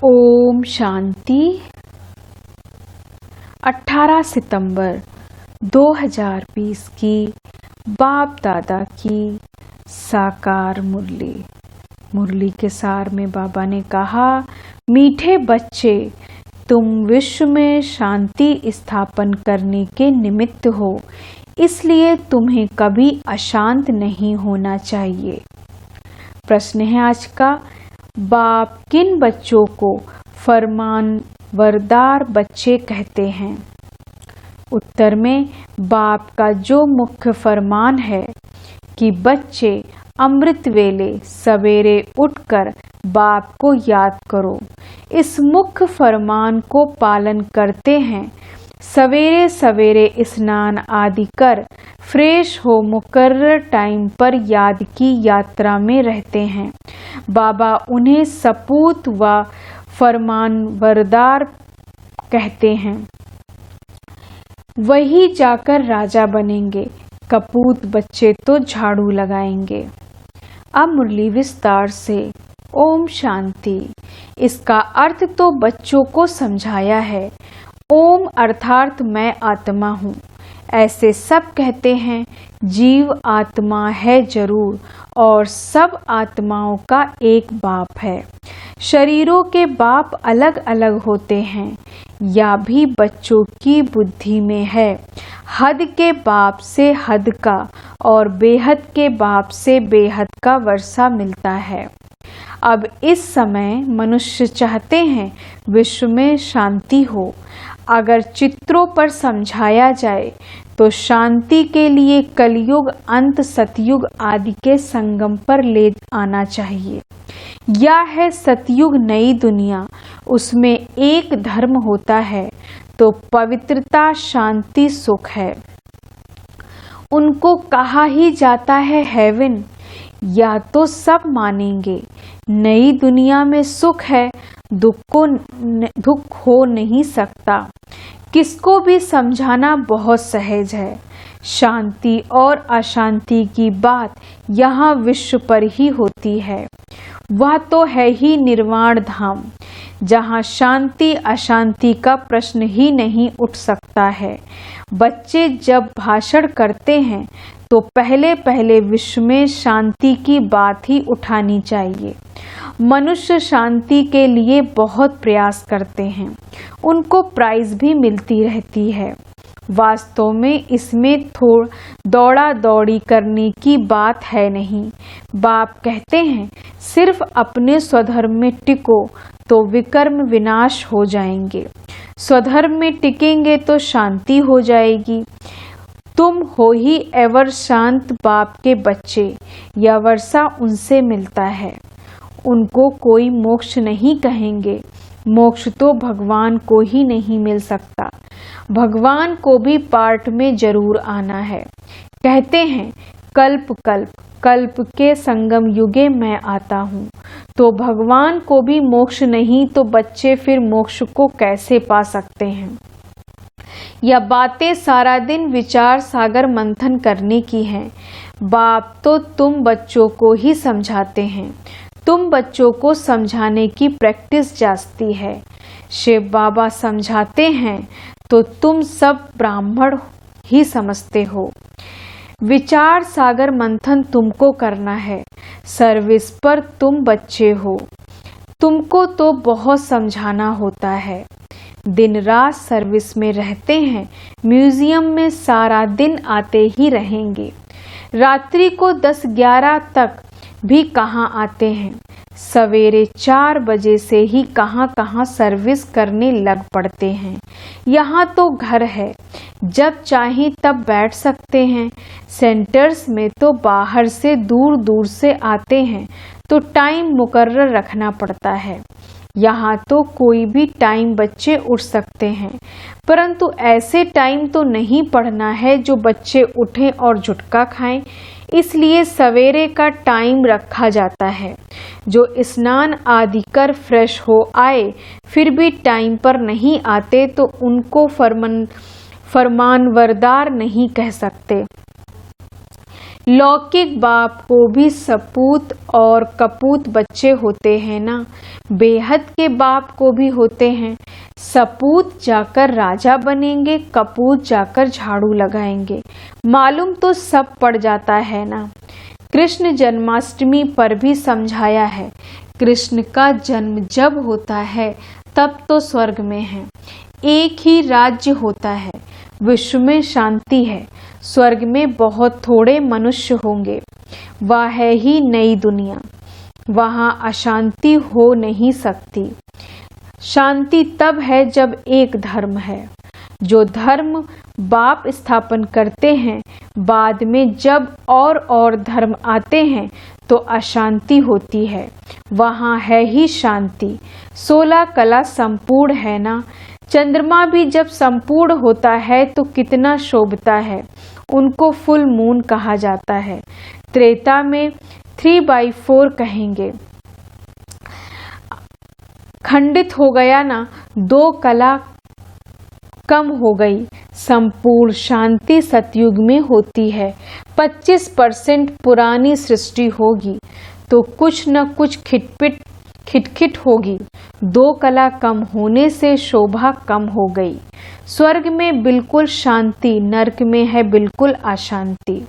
ओम शांति। 18 सितंबर 2020 की बाप दादा की साकार मुरली के सार में बाबा ने कहा, मीठे बच्चे, तुम विश्व में शांति स्थापन करने के निमित्त हो, इसलिए तुम्हें कभी अशांत नहीं होना चाहिए। प्रश्न है आज का, बाप किन बच्चों को फरमानबरदार बच्चे कहते हैं? उत्तर में बाप का जो मुख्य फरमान है कि बच्चे अमृत वेले सवेरे उठकर बाप को याद करो, इस मुख्य फरमान को पालन करते हैं। सवेरे सवेरे स्नान आदि कर फ्रेश हो मुकर्रर टाइम पर याद की यात्रा में रहते हैं। बाबा उन्हें सपूत व फरमानबरदार कहते हैं। वही जाकर राजा बनेंगे, कपूत बच्चे तो झाड़ू लगाएंगे। अब मुरली विस्तार से। ओम शांति। इसका अर्थ तो बच्चों को समझाया है। ओम अर्थात मैं आत्मा हूँ, ऐसे सब कहते हैं। जीव आत्मा है जरूर, और सब आत्माओं का एक बाप है। शरीरों के बाप अलग अलग होते हैं, या भी बच्चों की बुद्धि में है। हद के बाप से हद का और बेहद के बाप से बेहद का वर्षा मिलता है। अब इस समय मनुष्य चाहते हैं विश्व में शांति हो। अगर चित्रों पर समझाया जाए तो शांति के लिए कलयुग अंत सतयुग आदि के संगम पर ले आना चाहिए। यह है सतयुग नई दुनिया, उसमें एक धर्म होता है तो पवित्रता शांति सुख है। उनको कहा ही जाता है हेवन। या तो सब मानेंगे नई दुनिया में सुख है, दुख हो नहीं सकता। किसको भी समझाना बहुत सहज है। शांति और अशांति की बात यहाँ विश्व पर ही होती है। वह तो है ही निर्वाण धाम, जहाँ शांति अशांति का प्रश्न ही नहीं उठ सकता है। बच्चे जब भाषण करते हैं तो पहले पहले विश्व में शांति की बात ही उठानी चाहिए। मनुष्य शांति के लिए बहुत प्रयास करते हैं, उनको प्राइज भी मिलती रहती है। वास्तव में इसमें दौड़ा दौड़ी करने की बात है नहीं। बाप कहते हैं सिर्फ अपने स्वधर्म में टिको तो विकर्म विनाश हो जाएंगे। स्वधर्म में टिकेंगे तो शांति हो जाएगी। तुम हो ही एवर शांत बाप के बच्चे। यह वर्षा उनसे मिलता है। उनको कोई मोक्ष नहीं कहेंगे। मोक्ष तो भगवान को ही नहीं मिल सकता। भगवान को भी पार्ट में जरूर आना है। कहते हैं कल्प के संगम युगे मैं आता हूँ। तो भगवान को भी मोक्ष नहीं तो बच्चे फिर मोक्ष को कैसे पा सकते हैं? यह बातें सारा दिन विचार सागर मंथन करने की हैं। बाप तो तुम बच्चों को ही समझाते हैं। तुम बच्चों को समझाने की प्रैक्टिस जास्ती है। शिव बाबा समझाते हैं तो तुम सब ब्राह्मण ही समझते हो। विचार सागर मंथन तुमको करना है। सर्विस पर तुम बच्चे हो। तुमको तो बहुत समझाना होता है। दिन रात सर्विस में रहते हैं। म्यूजियम में सारा दिन आते ही रहेंगे। रात्रि को 10-11 तक भी कहाँ आते हैं। सवेरे 4 बजे से ही कहाँ सर्विस करने लग पड़ते हैं। यहाँ तो घर है, जब चाहें तब बैठ सकते हैं। सेंटर्स में तो बाहर से दूर दूर से आते हैं तो टाइम मुकर्रर रखना पड़ता है। यहाँ तो कोई भी टाइम बच्चे उठ सकते हैं, परंतु ऐसे टाइम तो नहीं पढ़ना है जो बच्चे उठें और झुटका खाएं। इसलिए सवेरे का टाइम रखा जाता है। जो स्नान आदि कर फ्रेश हो आए फिर भी टाइम पर नहीं आते तो उनको फरमानबरदार नहीं कह सकते। लौकिक बाप को भी सपूत और कपूत बच्चे होते हैं ना, बेहद के बाप को भी होते हैं। सपूत जाकर राजा बनेंगे, कपूत जाकर झाड़ू लगाएंगे। मालूम तो सब पड़ जाता है ना। कृष्ण जन्माष्टमी पर भी समझाया है, कृष्ण का जन्म जब होता है तब तो स्वर्ग में है, एक ही राज्य होता है, विश्व में शांति है, स्वर्ग में बहुत थोड़े मनुष्य होंगे, वह है ही नई दुनिया, वहाँ अशांति हो नहीं सकती। शांति तब है जब एक धर्म है। जो धर्म बाप स्थापन करते हैं, बाद में जब और धर्म आते हैं तो अशांति होती है, वहाँ है ही शांति। 16 कला संपूर्ण है ना। चंद्रमा भी जब संपूर्ण होता है तो कितना शोभता है, उनको फुल मून कहा जाता है। त्रेता में 3/4 कहेंगे। खंडित हो गया ना, 2 कला कम हो गई। संपूर्ण शांति सतयुग में होती है। 25% पुरानी सृष्टि होगी तो कुछ न कुछ खिटखिट होगी। 2 कला कम होने से शोभा कम हो गई। स्वर्ग में बिल्कुल शांति, नरक में है बिल्कुल अशांति।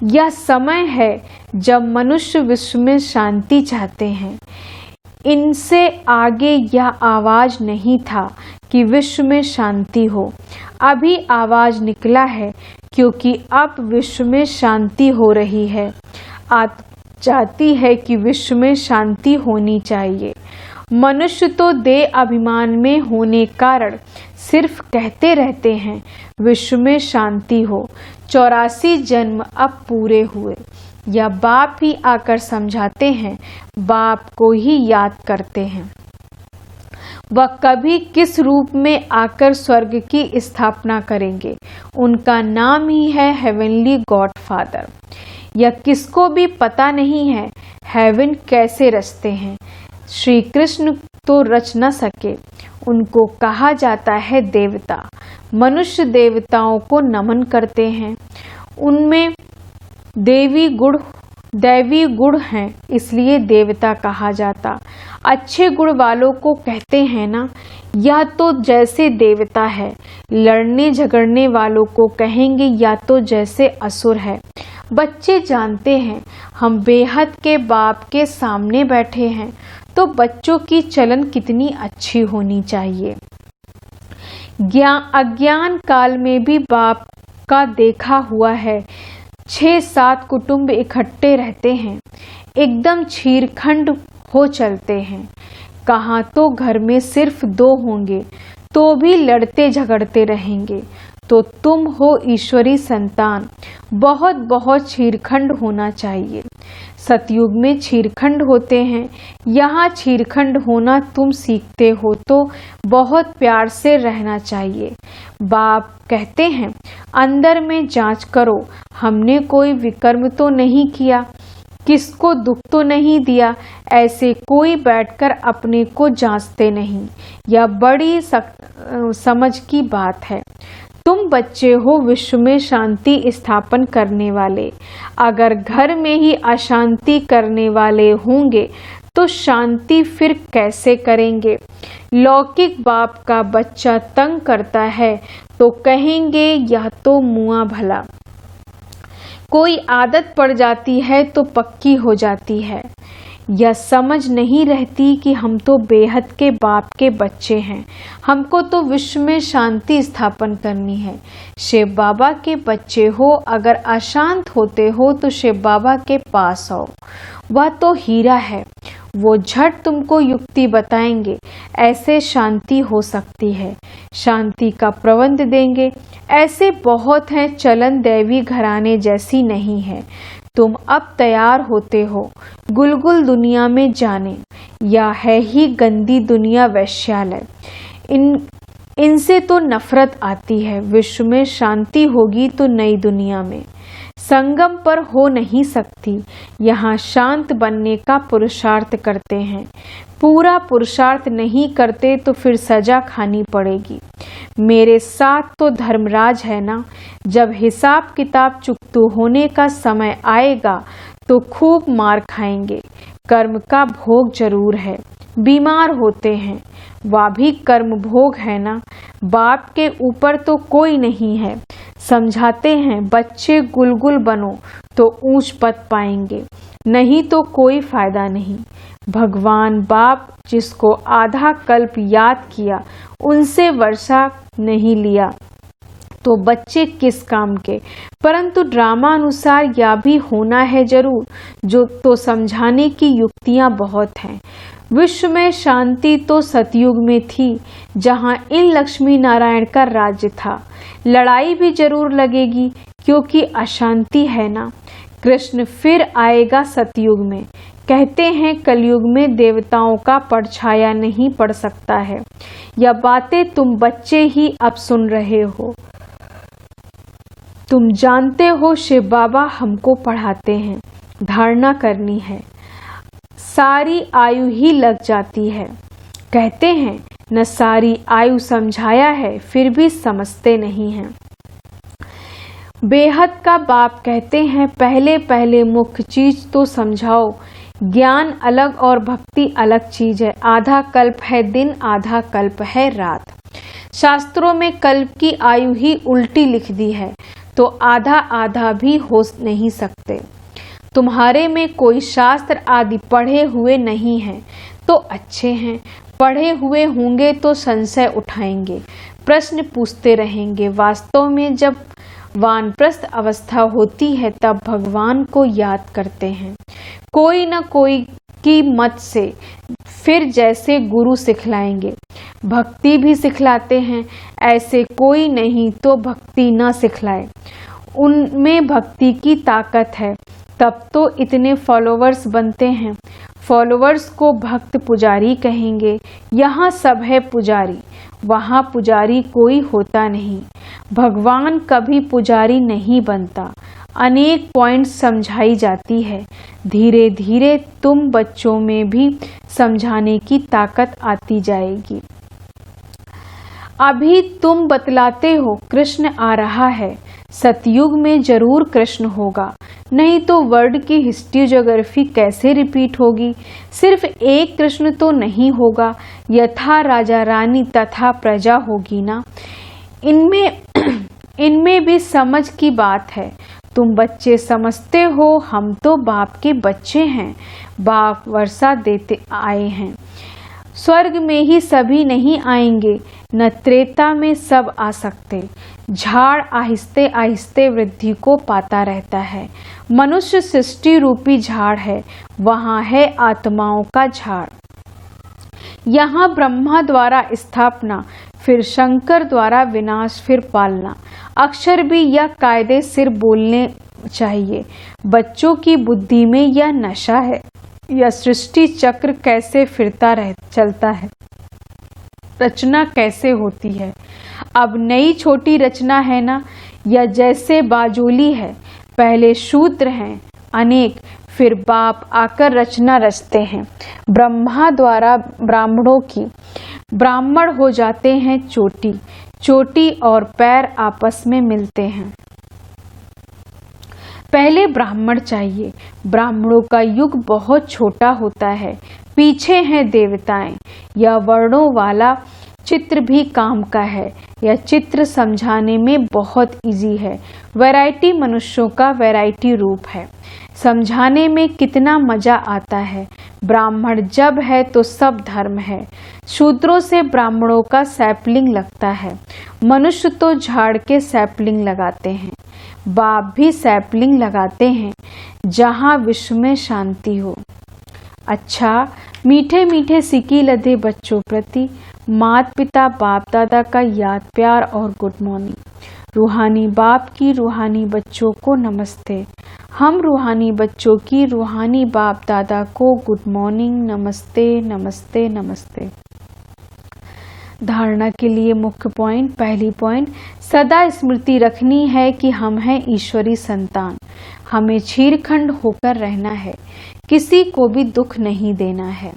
यह समय है जब मनुष्य विश्व में शांति चाहते हैं। इनसे आगे यह आवाज नहीं था कि विश्व में शांति हो। अभी आवाज निकला है क्योंकि अब विश्व में शांति हो रही है। चाहती है कि विश्व में शांति होनी चाहिए। मनुष्य तो देह अभिमान में होने कारण सिर्फ कहते रहते हैं विश्व में शांति हो। 84 जन्म अब पूरे हुए। या बाप ही आकर समझाते हैं, बाप को ही याद करते हैं। वह कभी किस रूप में आकर स्वर्ग की स्थापना करेंगे, उनका नाम ही है हेवनली गॉड फादर। यह किसको भी पता नहीं है हेवन कैसे रचते हैं। श्री कृष्ण तो रच न सके, उनको कहा जाता है देवता। मनुष्य देवताओं को नमन करते हैं, उनमें दैवी गुण हैं, इसलिए देवता कहा जाता। अच्छे गुण वालों को कहते हैं ना, यह तो जैसे देवता है। लड़ने झगड़ने वालों को कहेंगे या तो जैसे असुर है। बच्चे जानते हैं हम बेहद के बाप के सामने बैठे हैं, तो बच्चों की चलन कितनी अच्छी होनी चाहिए। अज्ञान काल में भी बाप का देखा हुआ है, 6-7 कुटुंब इकट्ठे रहते हैं, एकदम छीरखंड हो चलते हैं। कहाँ तो घर में सिर्फ 2 होंगे तो भी लड़ते झगड़ते रहेंगे। तो तुम हो ईश्वरी संतान, बहुत बहुत छीरखंड होना चाहिए। सतयुग में छीरखंड होते हैं, यहाँ छीरखंड होना तुम सीखते हो तो बहुत प्यार से रहना चाहिए। बाप कहते हैं अंदर में जांच करो, हमने कोई विकर्म तो नहीं किया, किसको दुख तो नहीं दिया। ऐसे कोई बैठकर अपने को जांचते नहीं, यह बड़ी समझ की बात है। तुम बच्चे हो विश्व में शांति स्थापन करने वाले। अगर घर में ही अशांति करने वाले होंगे तो शांति फिर कैसे करेंगे। लौकिक बाप का बच्चा तंग करता है तो कहेंगे यह तो मुआ भला। कोई आदत पड़ जाती है तो पक्की हो जाती है। यह समझ नहीं रहती कि हम तो बेहद के बाप के बच्चे हैं, हमको तो विश्व में शांति स्थापन करनी है। शिव बाबा के बच्चे हो, अगर अशांत होते हो तो शिव बाबा के पास आओ, वह तो हीरा है, वो झट तुमको युक्ति बताएंगे, ऐसे शांति हो सकती है, शांति का प्रबंध देंगे। ऐसे बहुत हैं, चलन दैवी घराने जैसी नहीं है। तुम अब तैयार होते हो गुलगुल दुनिया में जाने, या है ही गंदी दुनिया वैश्यालय। इनसे तो नफरत आती है। विश्व में शांति होगी तो नई दुनिया में संगम पर हो नहीं सकती। यहाँ शांत बनने का पुरुषार्थ करते हैं, पूरा पुरुषार्थ नहीं करते तो फिर सजा खानी पड़ेगी। मेरे साथ तो धर्मराज है ना। जब हिसाब किताब चुकतू होने का समय आएगा तो खूब मार खाएंगे। कर्म का भोग जरूर है, बीमार होते हैं, वह भी कर्म भोग है ना। बाप के ऊपर तो कोई नहीं है। समझाते हैं बच्चे गुलगुल बनो तो ऊंच पद पाएंगे, नहीं तो कोई फायदा नहीं। भगवान बाप जिसको आधा कल्प याद किया उनसे वर्षा नहीं लिया तो बच्चे किस काम के। परंतु ड्रामा अनुसार यह भी होना है जरूर, जो तो समझाने की युक्तियां बहुत हैं। विश्व में शांति तो सतयुग में थी, जहां इन लक्ष्मी नारायण का राज्य था। लड़ाई भी जरूर लगेगी क्योंकि अशांति है ना। कृष्ण फिर आएगा सतयुग में। कहते हैं कलयुग में देवताओं का परछाया नहीं पड़ सकता है। यह बातें तुम बच्चे ही अब सुन रहे हो। तुम जानते हो शिव बाबा हमको पढ़ाते हैं, धारणा करनी है, सारी आयु ही लग जाती है। कहते हैं न सारी आयु समझाया है फिर भी समझते नहीं हैं। बेहद का बाप कहते हैं पहले पहले मुख्य चीज तो समझाओ। ज्ञान अलग और भक्ति अलग चीज है। आधा कल्प है दिन, आधा कल्प है रात। शास्त्रों में कल्प की आयु ही उल्टी लिख दी है, तो आधा आधा भी हो नहीं सकते। तुम्हारे में कोई शास्त्र आदि पढ़े हुए नहीं हैं तो अच्छे हैं, पढ़े हुए होंगे तो संशय उठाएंगे, प्रश्न पूछते रहेंगे। वास्तव में जब वानप्रस्थ अवस्था होती है तब भगवान को याद करते हैं, कोई न कोई की मत से। फिर जैसे गुरु सिखलाएंगे, भक्ति भी सिखलाते हैं। ऐसे कोई नहीं तो भक्ति न सिखलाए, उनमें भक्ति की ताकत है, तब तो इतने फॉलोवर्स बनते हैं। फॉलोवर्स को भक्त पुजारी कहेंगे। यहाँ सब है पुजारी, वहाँ पुजारी कोई होता नहीं। भगवान कभी पुजारी नहीं बनता। अनेक पॉइंट्स समझाई जाती है। धीरे धीरे तुम बच्चों में भी समझाने की ताकत आती जाएगी। अभी तुम बतलाते हो कृष्ण आ रहा है। सतयुग में जरूर कृष्ण होगा, नहीं तो वर्ल्ड की हिस्ट्री ज्योग्राफी कैसे रिपीट होगी। सिर्फ एक कृष्ण तो नहीं होगा, यथा राजा रानी तथा प्रजा होगी ना। इनमें भी समझ की बात है। तुम बच्चे समझते हो, हम तो बाप के बच्चे हैं। बाप वर्षा देते आए हैं। स्वर्ग में ही सभी नहीं आएंगे, न त्रेता में सब आ सकते। झाड़ आहिस्ते आहिस्ते वृद्धि को पाता रहता है। मनुष्य सृष्टि रूपी झाड़ है, वहाँ है आत्माओं का झाड़। यहाँ ब्रह्मा द्वारा स्थापना, फिर शंकर द्वारा विनाश, फिर पालना। अक्षर भी यह कायदे सिर बोलने चाहिए। बच्चों की बुद्धि में यह नशा है। यह सृष्टि चक्र कैसे चलता है, रचना कैसे होती है। अब नई छोटी रचना है ना। यह जैसे बाजोली है, पहले शूद्र हैं अनेक, फिर बाप आकर रचना रचते हैं। ब्रह्मा द्वारा ब्राह्मणों की, ब्राह्मण हो जाते हैं चोटी। चोटी और पैर आपस में मिलते हैं। पहले ब्राह्मण चाहिए। ब्राह्मणों का युग बहुत छोटा होता है, पीछे हैं देवताएं। यह वर्णों वाला चित्र भी काम का है। यह चित्र समझाने में बहुत इजी है। वैरायटी मनुष्यों का वैरायटी रूप है। समझाने में कितना मजा आता है। ब्राह्मण जब है तो सब धर्म है। शूद्रों से ब्राह्मणों का सैपलिंग लगता है। मनुष्य तो झाड़ के सैपलिंग लगाते हैं। बाप भी सैपलिंग लगाते हैं, जहाँ विश्व में शांति हो। अच्छा, मीठे मीठे सिक्की लदे बच्चों प्रति माता पिता बाप दादा का याद प्यार और गुड मॉर्निंग। रूहानी बाप की रूहानी बच्चों को नमस्ते। हम रूहानी बच्चों की रूहानी बाप दादा को गुड मॉर्निंग, नमस्ते नमस्ते नमस्ते। धारणा के लिए मुख्य पॉइंट। पहली पॉइंट, सदा स्मृति रखनी है कि हम हैं ईश्वरी संतान। हमें छीरखंड होकर रहना है, किसी को भी दुख नहीं देना है।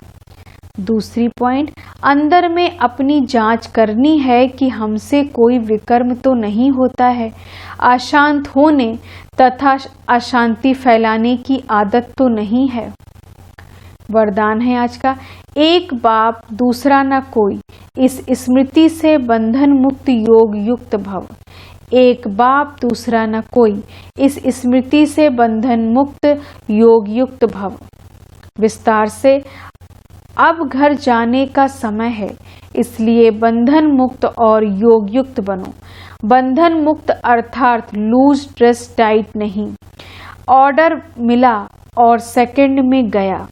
दूसरी पॉइंट, अंदर में अपनी जांच करनी है कि हमसे कोई विकर्म तो नहीं होता है, अशांत होने तथा अशांति फैलाने की आदत तो नहीं है। वरदान है आज का, एक बाप दूसरा न कोई, इस स्मृति से बंधन मुक्त योग युक्त भव। एक बाप दूसरा न कोई, इस स्मृति से बंधन मुक्त योग युक्त भव। विस्तार से, अब घर जाने का समय है, इसलिए बंधन मुक्त और योग युक्त बनो। बंधन मुक्त अर्थात लूज ड्रेस टाइट नहीं, ऑर्डर मिला और सेकंड में गया,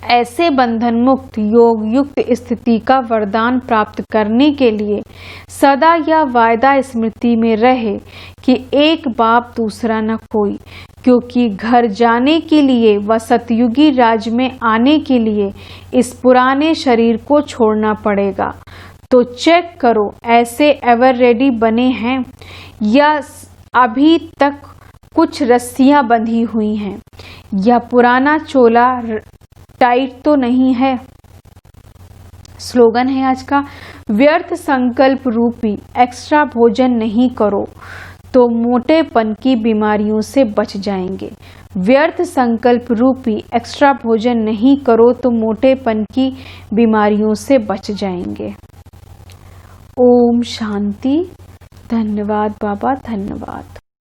ऐसे बंधन मुक्त योग युक्त स्थिति का वरदान प्राप्त करने के लिए सदा यह वायदा स्मृति में रहे कि एक बाप दूसरा न कोई, क्योंकि घर जाने के लिए व सतयुगी राज में आने के लिए इस पुराने शरीर को छोड़ना पड़ेगा। तो चेक करो ऐसे एवर रेडी बने हैं या अभी तक कुछ रस्सियां बंधी हुई हैं, या पुराना चोला टाइट तो नहीं है। स्लोगन है आज का, व्यर्थ संकल्प रूपी एक्स्ट्रा भोजन नहीं करो तो मोटेपन की बीमारियों से बच जाएंगे। व्यर्थ संकल्प रूपी एक्स्ट्रा भोजन नहीं करो तो मोटेपन की बीमारियों से बच जाएंगे। ओम शांति। धन्यवाद बाबा, धन्यवाद।